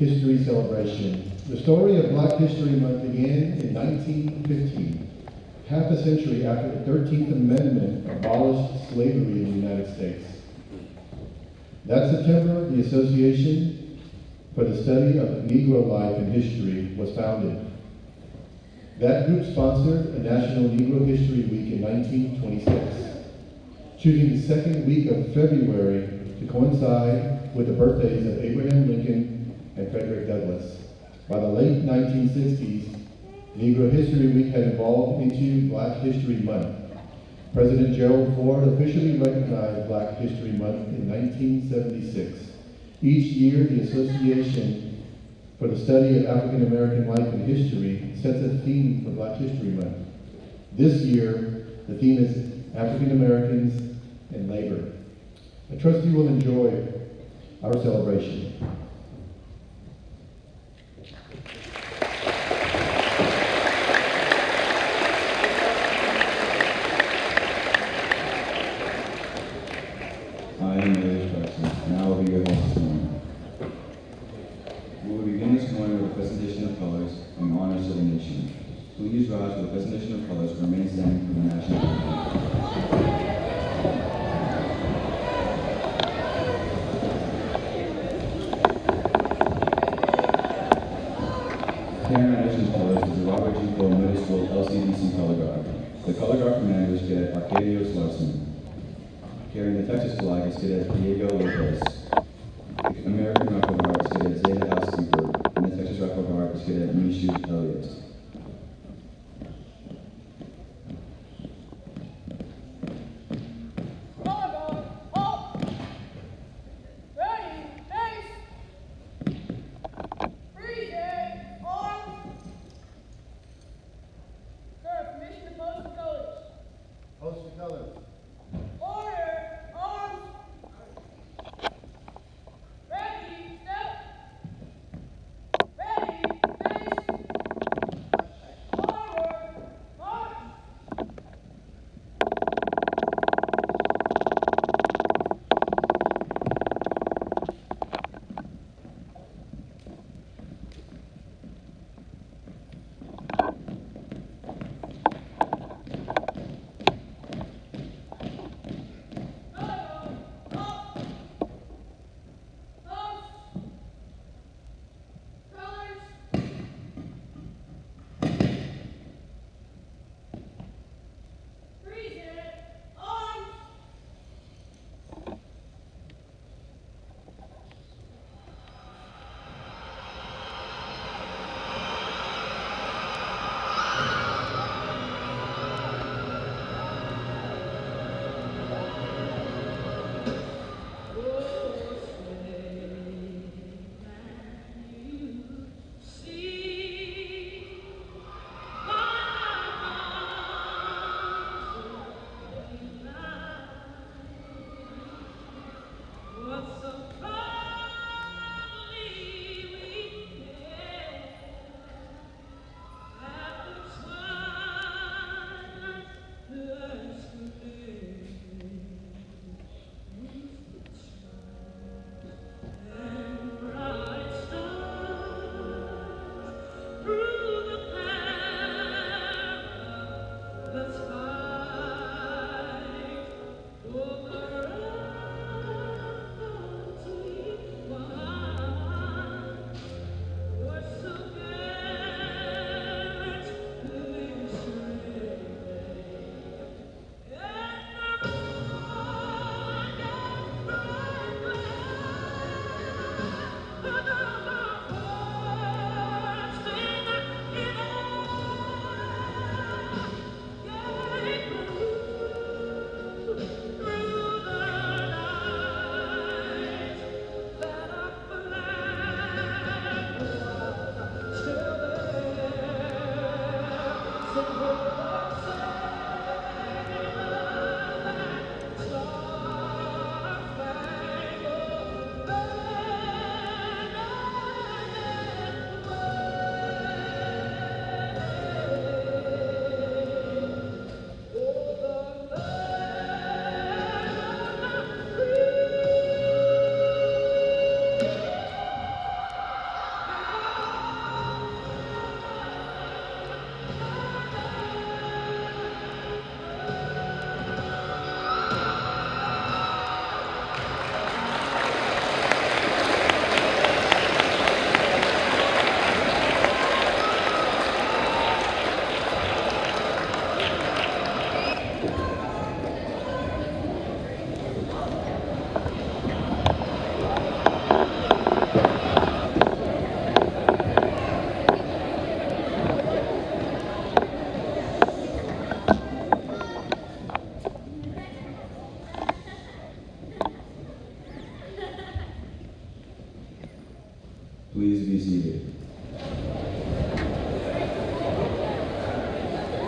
History Celebration. The story of Black History Month began in 1915, half a century after the 13th Amendment abolished slavery in the United States. That September, the Association for the Study of Negro Life and History was founded. That group sponsored a National Negro History Week in 1926, choosing the second week of February to coincide with the birthdays of Abraham Lincoln and Frederick Douglass. By the late 1960s, Negro History Week had evolved into Black History Month. President Gerald Ford officially recognized Black History Month in 1976. Each year, the Association for the Study of African American Life and History sets a theme for Black History Month. This year, the theme is African Americans and Labor. I trust you will enjoy our celebration. I am Mayor Jackson, and I will be your host this morning. We will begin this morning with a presentation of colors in honors of the nation. Please rise for the presentation of colors and remain standing for the national anthem. Carrying our nation's colors is the Robert G. Cole Middle School LCDC Color Guard. The Color Guard commander is Cadet Arcadio Slarson. Carrying the Texas flag is Cadet Diego Lopez. The American Rifle Guard is Cadet Zeta Housekeeper, and the Texas Rifle Guard is Cadet Mishu Elliott.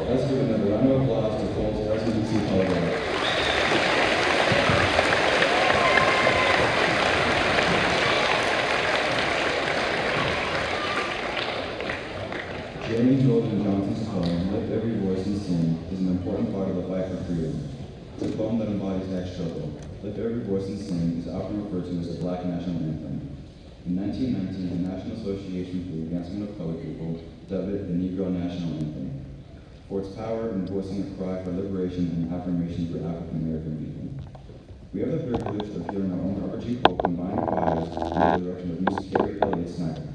Let's give another round of applause to Cole's LCDC Color Guard. Jamie Jordan Johnson's poem, Lift Every Voice and Sing, is an important part of the fight for freedom. It's a poem that embodies that struggle. Lift Every Voice and Sing is often referred to as the Black National Anthem. In 1919, the National Association for the Advancement of Colored People dubbed it the Negro National Anthem, for its power in voicing a cry for liberation and affirmation for African American people. We have the privilege of hearing our own Robert G. Cole combine choirs under the direction of Ms. Carrie Elliott Snyder.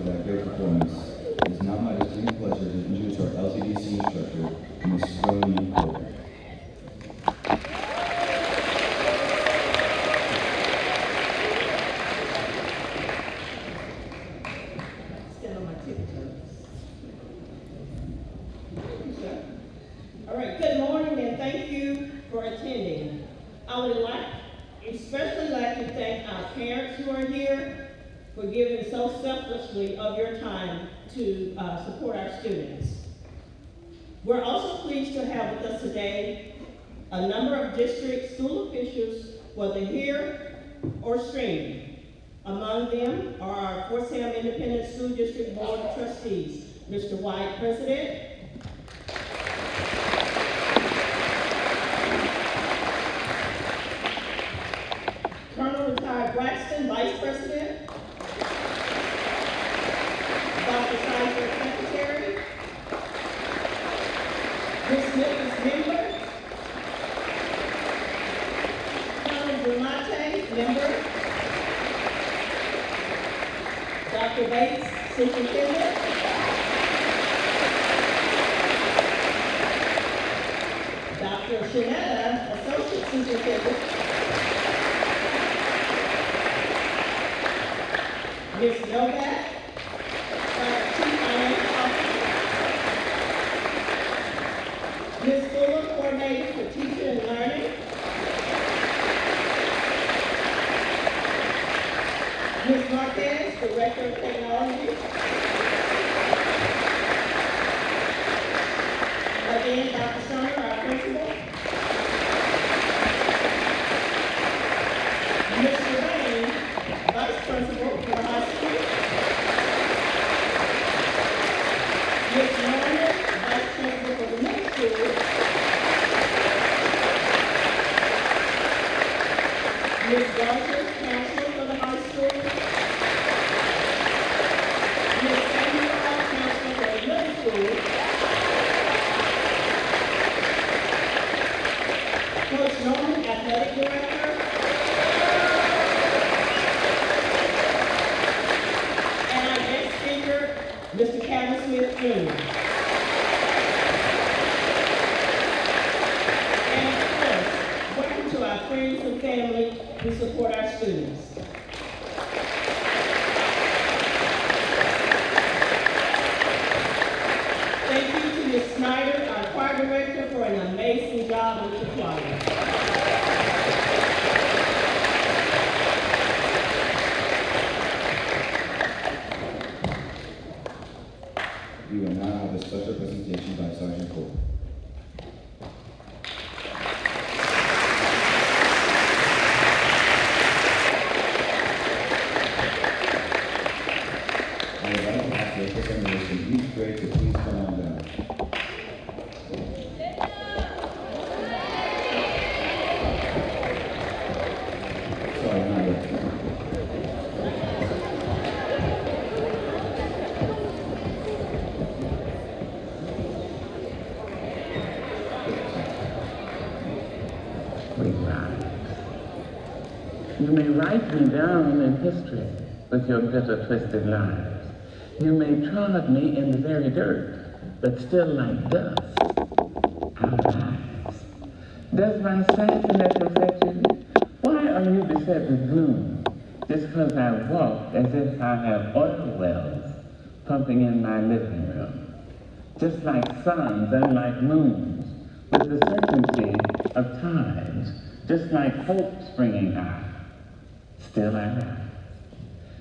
that great performance, it is now my distinct pleasure to introduce our LCDC instructor, Ms. Roni Cole. Stand on my tiptoes. Thank you, sir. All right, good morning and thank you for attending. I would especially like to thank our parents who are here for giving so selflessly of your time to support our students. We're also pleased to have with us today a number of district school officials, whether here or streaming. Among them are our Fort Sam Independent School District Board of Trustees, Mr. White, President, Colonel Retired Braxton, Vice President, Dr. Sizer, Secretary, Ms. Smith is member, Colonel Bramante, member, Dr. Bates, Superintendent, Dr. Shanetta, Associate Superintendent, Ms. Novak, Chief Financial Officer, Ms. Fuller, Coordinator for Teaching and Learning, Ms. Marquez, Director of Technology, again, Dr. Summer, our principal, Mr. Rain, Vice Principal for the high school, Ms. Norman, Vice Principal for the middle school, Ms. Rogers, Counselor for the high school, Ms. Samuel, Counselor for the middle school, Coach Norman, Athletic Director, and our next speaker, Mr. Kevin Smith Jr. And of course, welcome to our friends and family who support our students. Thank you to Ms. Snyder, our choir director, for an amazing job with the choir. We will now have a special presentation by Sergeant Cole. I would like to ask the first generation each grade to please come on down. Sorry, not yet. You may write me down in history with your bitter, twisted lies. You may trod me in the very dirt, but still like dust, our lives. Does my sassiness upset you? Why are you beset with gloom? Just because I walk as if I have oil wells pumping in my living room. Just like suns and like moons, with the certainty of tides, just like hope springing out. Still I rise.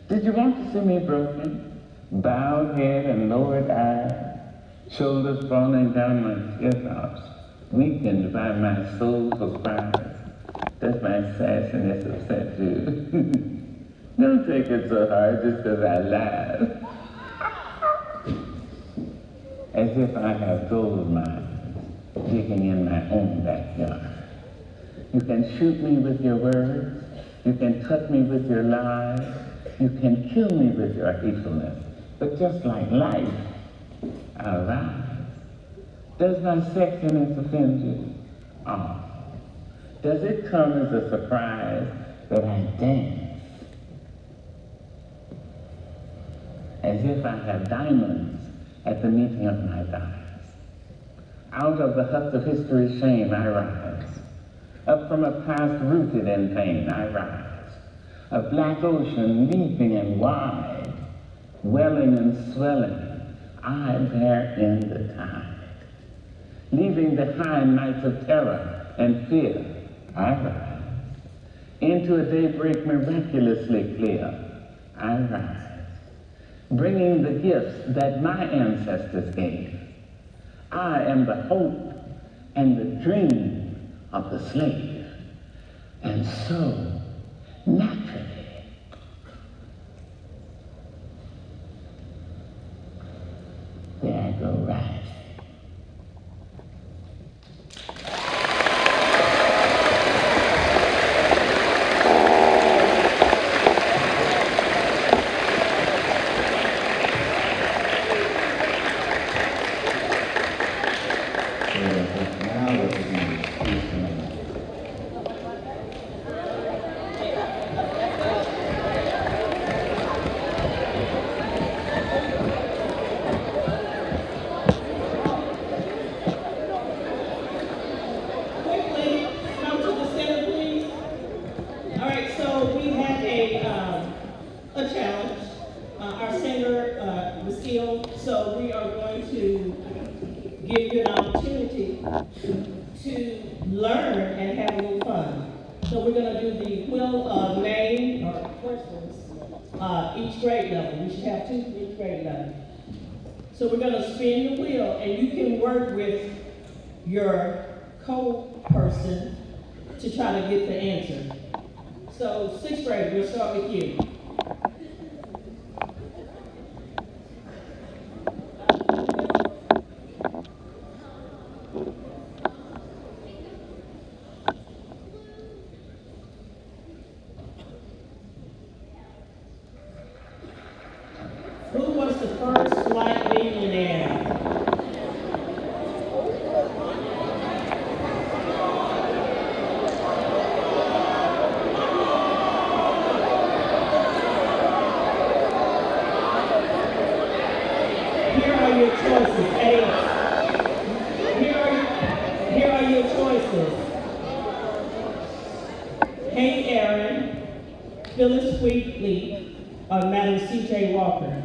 Did you want to see me broken? Bowed head and lowered eyes, shoulders falling down my teardrops, weakened by my soulful cries. Does my sassiness upset you? Don't take it so hard just because I laugh. As if I have gold mines digging in my own backyard. You can shoot me with your words. You can cut me with your lies. You can kill me with your hatefulness. But just like life, I'll rise. Does my sexiness offend you? Oh. Does it come as a surprise that I dance as if I have diamonds at the meeting of my thighs. Out of the huts of history's shame I rise. Up from a past rooted in pain I rise. A black ocean leaping and wide, welling and swelling, I bear in the tide. Leaving behind nights of terror and fear, I rise. Into a daybreak miraculously clear, I rise. Bringing the gifts that my ancestors gave. I am the hope and the dream of the slave. And so, naturally, there I go rising. So we're going to spin the wheel, and you can work with your co-person to try to get the answer. So 6th grade, we'll start with you. Who was the first black millionaire? Here are your choices. Here are your choices. Hank Aaron, Phyllis Wheatley, or Madam C.J. Walker.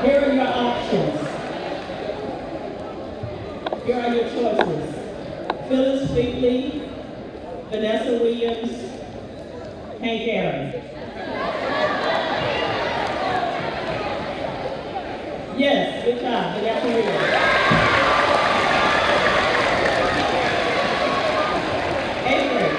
Here are your options. Here are your choices. Phyllis Wheatley, Vanessa Williams, Hank Aaron. Yes, good job, Vanessa Williams. 8th grade.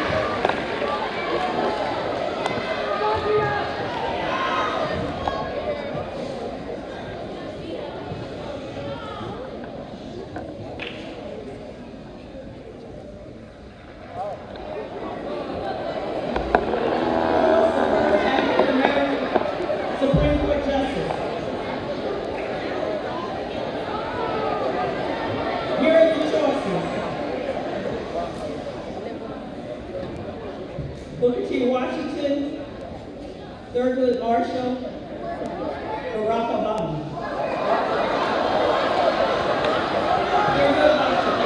Booker T. Washington, Thurgood Marshall, Barack Obama. Thurgood Marshall,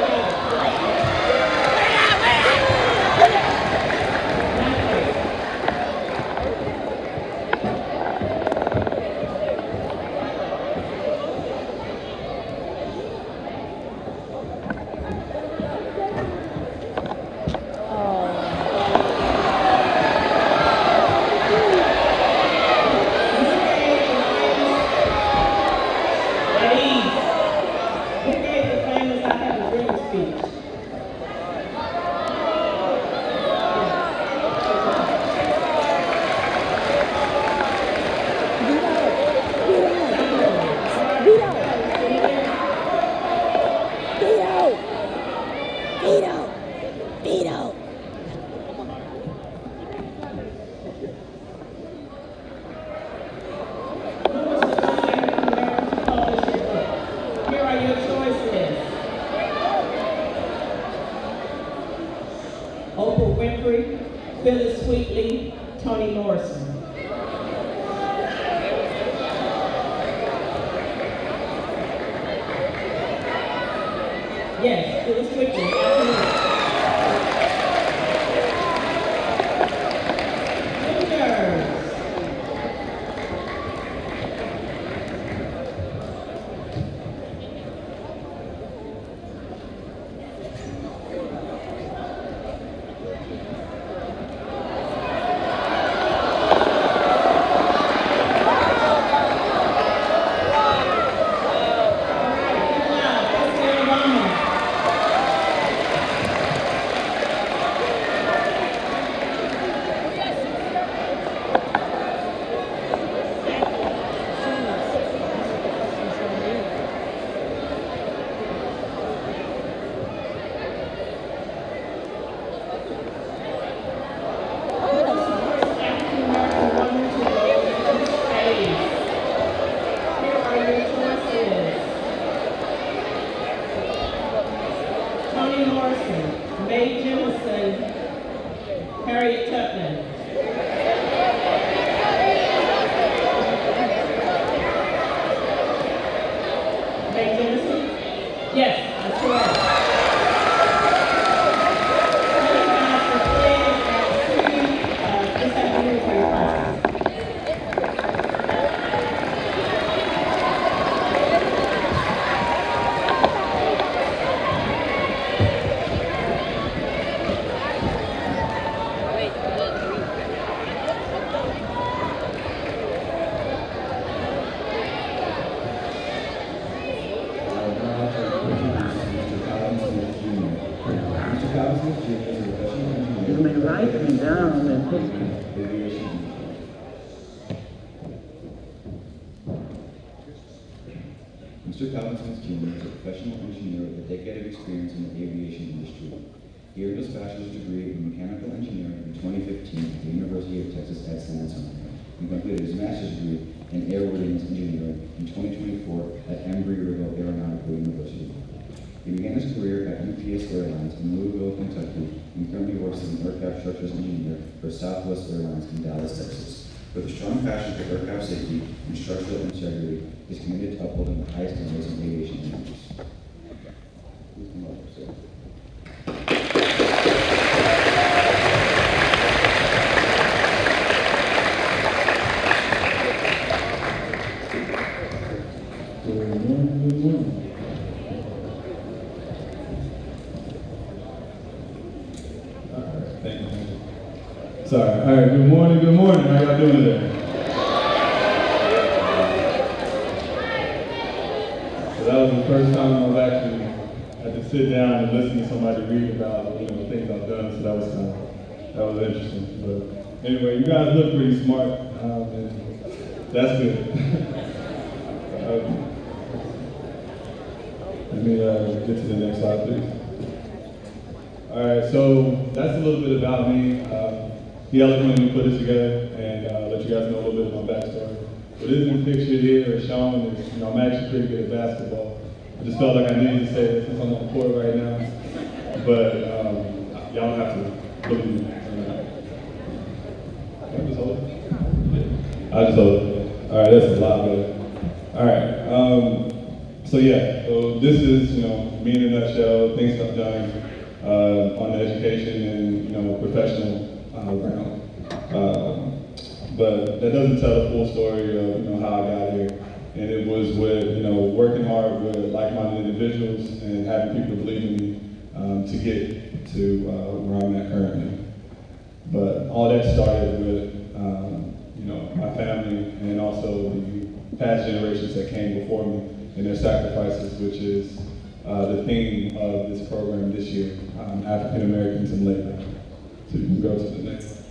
At ease. Who gave the famous I Have a Dream speech? Oprah Winfrey, Phyllis Wheatley, Toni Morrison. Yes, Phyllis Wheatley, absolutely. Toni Morrison, Mae Jemison, Harriet Tubman. Mae Jemison? Yes, that's correct. Thank you guys for playing and singing this afternoon for your classes. You may write me down in history. Mr. Calvin Smith Jr. is a professional engineer with a decade of experience in the aviation industry. He earned his bachelor's degree in mechanical engineering in 2015 at the University of Texas at San Antonio and completed his master's degree in airworthiness engineering in 2024 at Embry-Riddle Aeronautical University. He began his career at UPS Airlines in Louisville, Kentucky, and currently works as an aircraft structures engineer for Southwest Airlines in Dallas, Texas. With a strong passion for aircraft safety and structural integrity, he is committed to upholding the highest standards in aviation standards. Please come up, sir. Sorry. All right. Good morning. Good morning. How y'all doing today? So that was the first time I've actually had to sit down and listen to somebody read about things I've done. So that was interesting. But anyway, you guys look pretty smart, and that's good. Let me get to the next slide, please. All right. So that's a little bit about me. He eloquently put this together and let you guys know a little bit of my backstory. What isn't pictured here or shown is, I'm actually pretty good at basketball. I just felt like I needed to say this since I'm on the court right now. But y'all don't have to believe me. Can I just hold it? I'll just hold it. All right, that's a lot better. All right. So this is, me in a nutshell, things I've done on the education and, professional ground. But that doesn't tell the full story of how I got here. And it was with working hard with like-minded individuals and having people believe in me to get to where I'm at currently. But all that started with my family and also the past generations that came before me and their sacrifices, which is the theme of this program this year, African Americans in labor. So you can go to the next one.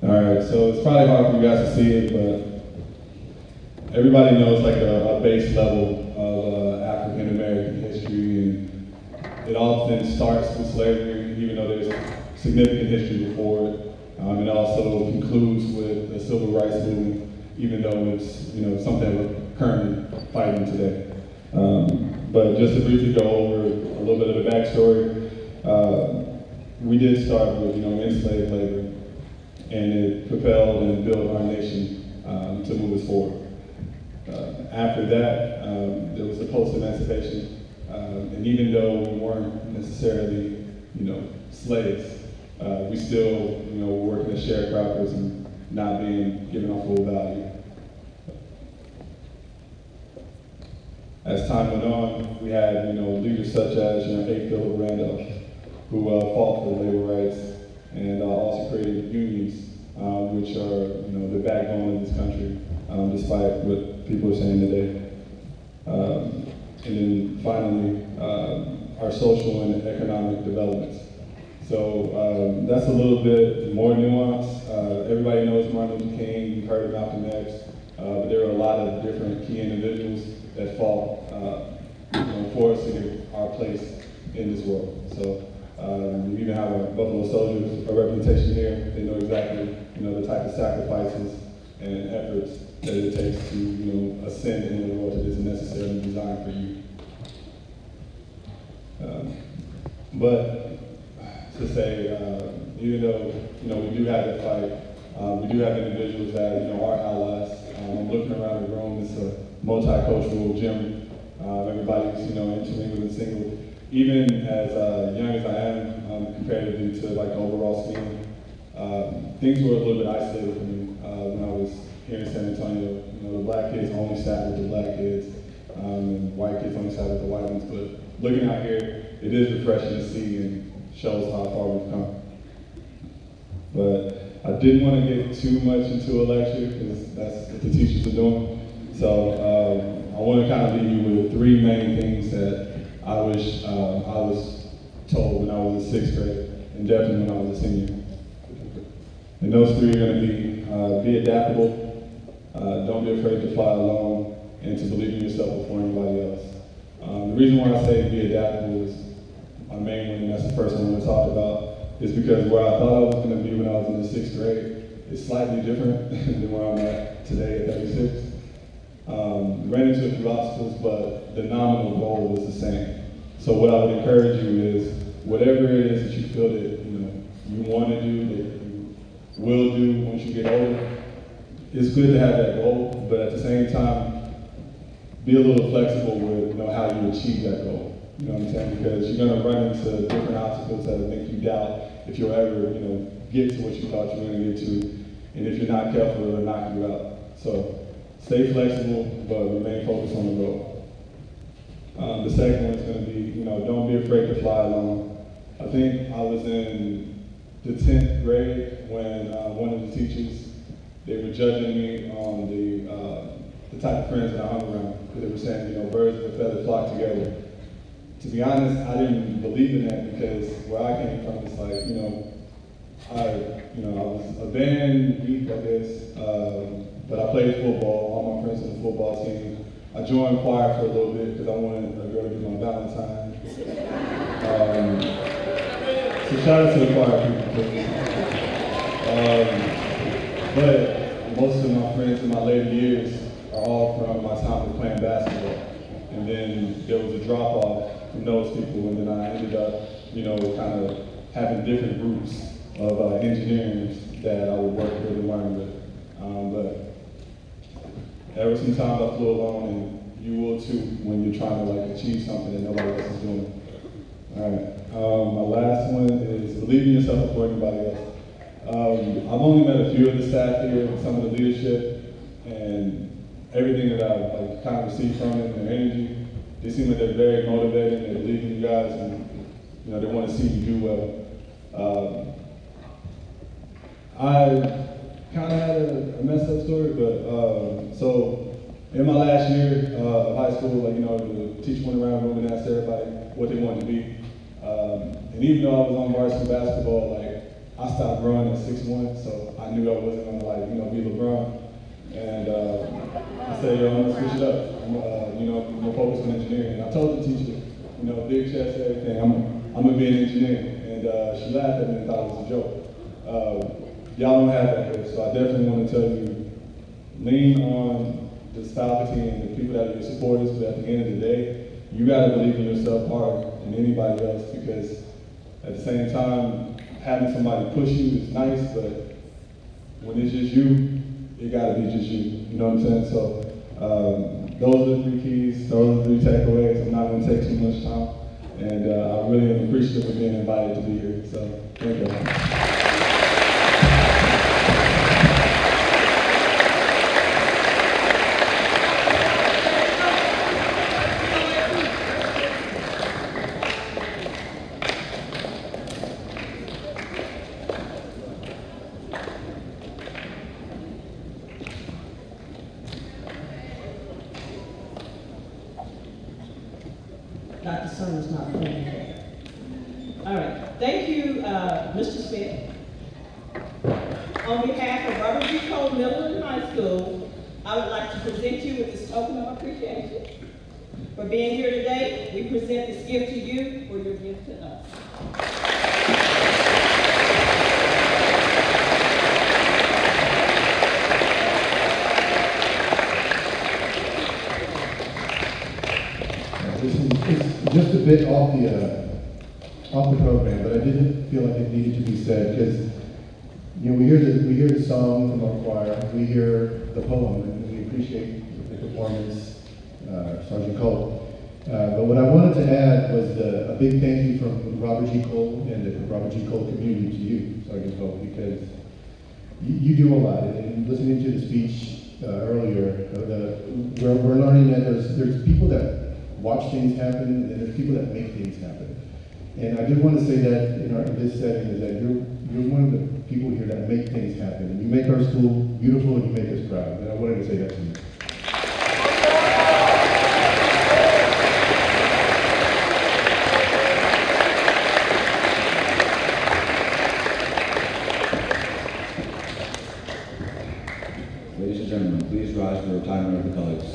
All right, so it's probably hard for you guys to see it, but everybody knows like a base level of African American history, and it often starts with slavery, even though there's significant history before it. It also concludes with the civil rights movement, even though it's something we're currently fighting today. But just to briefly go over a little bit of the backstory, we did start with enslaved labor, and it propelled and built our nation to move us forward. After that, there was the post-emancipation, and even though we weren't necessarily slaves, we still were working as sharecroppers and not being given our full value. As time went on, we had leaders such as A. Philip Randolph, who fought for labor rights and also created unions, which are the backbone of this country, despite what people are saying today. And then finally, our social and economic developments. So that's a little bit more nuanced. Everybody knows Martin Luther King, you've heard of Malcolm X, but there are a lot of different key individuals that fought for us to get our place in this world. So we even have our Buffalo Soldiers, a representation here. They know exactly the type of sacrifices and efforts that it takes to ascend in the world that isn't necessarily designed for you. But to say, even though we do have that fight, we do have individuals that are allies. I'm looking around the room. It's a multicultural gym. Everybody's intermingled and single. Even as young as I am, comparatively to like overall scheme, things were a little bit isolated for me when I was here in San Antonio. The black kids only sat with the black kids, and white kids only sat with the white ones. But looking out here, it is refreshing to see and shows how far we've come. But I didn't want to get too much into a lecture because that's what the teachers are doing. So I want to kind of leave you with three main things that I wish I was told when I was in 6th grade, and definitely when I was a senior. And those three are going to be adaptable, don't be afraid to fly alone, and to believe in yourself before anybody else. The reason why I say be adaptable is my main one, and that's the first one I'm going to talk about, is because where I thought I was going to be when I was in the 6th grade is slightly different than where I'm at today at 36. Ran into a few obstacles, but the nominal goal was the same. So what I would encourage you is, whatever it is that you feel that you want to do, that you will do once you get older, it's good to have that goal, but at the same time, be a little flexible with how you achieve that goal. You know what I'm saying? Because you're going to run into different obstacles that will make you doubt if you'll ever get to what you thought you were going to get to, and if you're not careful, it'll knock you out. So stay flexible, but remain focused on the goal. The second one is going to be, don't be afraid to fly alone. I think I was in the 10th grade when one of the teachers, they were judging me on the type of friends that I hung around. Because they were saying, birds of a feather flock together. To be honest, I didn't believe in that because where I came from, it's like, I was a band geek, I guess, but I played football. All my friends on the football team. I joined choir for a little bit because I wanted a girl to be my Valentine. So shout out to the choir people. But most of my friends in my later years are all from my time of playing basketball. And then there was a drop off from those people, and then I ended up, kind of having different groups of engineers that I would work with and learn with. But ever since times I flew alone, and you will too when you're trying to achieve something that nobody else is doing. All right. My last one is believe in yourself before anybody else. I've only met a few of the staff here and some of the leadership, and everything that I've kind of received from them, their energy, they seem like they're very motivated, they believe in you guys, and they want to see you do well. kind of had a messed up story, but so in my last year of high school, like, you know, the teacher went around the room and asked everybody what they wanted to be. And even though I was on varsity basketball, like, I stopped growing at 6'1", so I knew I wasn't gonna, like, you know, be LeBron. And I said, yo, I'm gonna switch it up. I'm, you know, I'm gonna focus on engineering. And I told the teacher, you know, big chest, everything, I'm gonna be an engineer. And she laughed at me and thought it was a joke. Y'all don't have that here, so I definitely want to tell you, lean on this faculty and the people that are your supporters, but at the end of the day, you gotta believe in yourself harder than anybody else, because at the same time, having somebody push you is nice, but when it's just you, it gotta be just you. You know what I'm saying? So those are the 3 keys. Those are the 3 takeaways. I'm not gonna take too much time, and I really am appreciative of being invited to be here. So thank you. Dr. Summers not playing. All right, thank you, Mr. Smith. On behalf of Robert G. Cole Middle High School, I would like to present you with this token of appreciation. For being here today, we present this gift to you for your gift to us. This is just a bit off the program, but I did feel like it needed to be said, because, you know, we hear the song from our choir, we hear the poem, and we appreciate the performance, Sergeant Cole. But what I wanted to add was a big thank you from Robert G. Cole and the Robert G. Cole community to you, Sergeant Cole, because you do a lot. And listening to the speech earlier, we're learning that there's people that watch things happen, and there's people that make things happen. And I did want to say that in this setting is that you're one of the people here that make things happen. And you make our school beautiful, and you make us proud. And I wanted to say that to you. Ladies and gentlemen, please rise for retirement of the colors.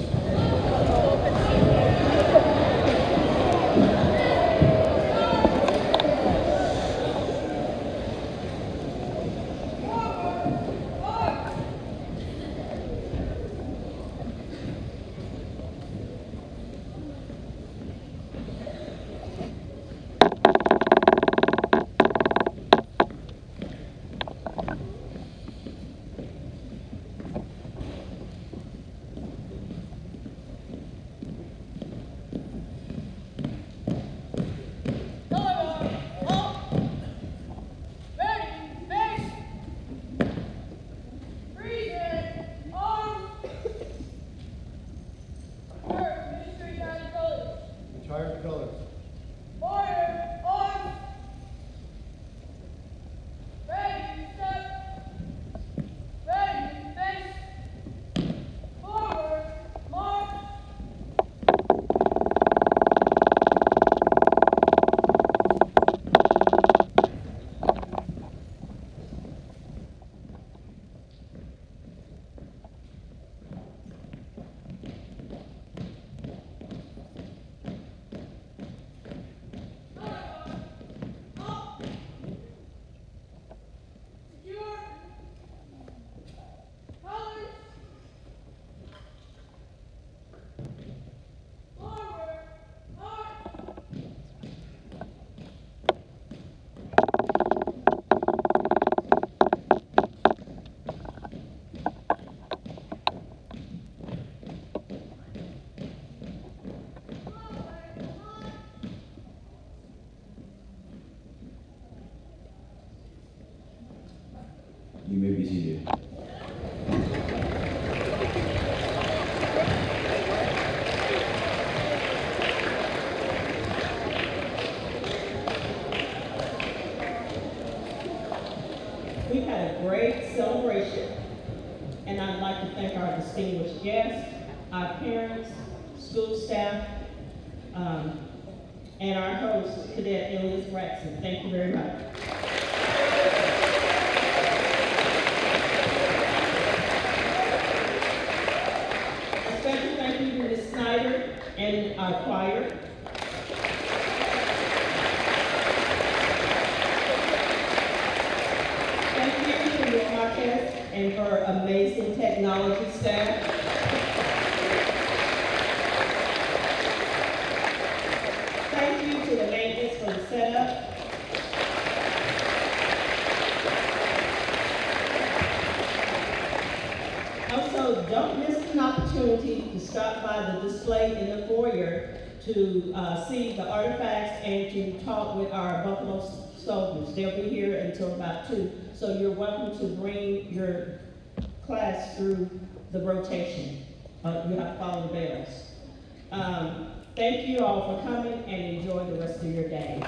distinguished guests, our parents, school staff, and our host, Cadet Elias Braxton. Thank you very much. A special thank you to Ms. Snyder and our choir. Thank you to Ms. Marquez and her amazing technology staff. Thank you to the maintenance for the setup. Also, don't miss an opportunity to stop by the display in the foyer to see the artifacts and to talk with our Buffalo soldiers. They'll be here until about 2, so you're welcome to bring your class through the rotation. You have to follow the bells. Thank you all for coming and enjoy the rest of your day.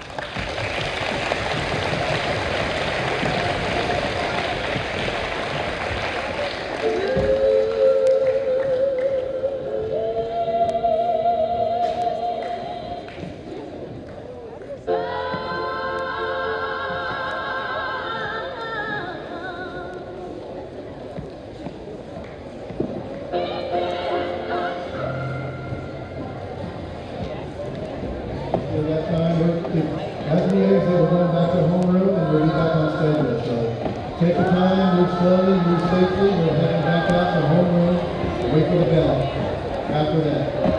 As we exit, we're going back to the homeroom and we'll be back on schedule. So take your time, move slowly, move safely. We're heading back out to the homeroom. Wait for the bell after that.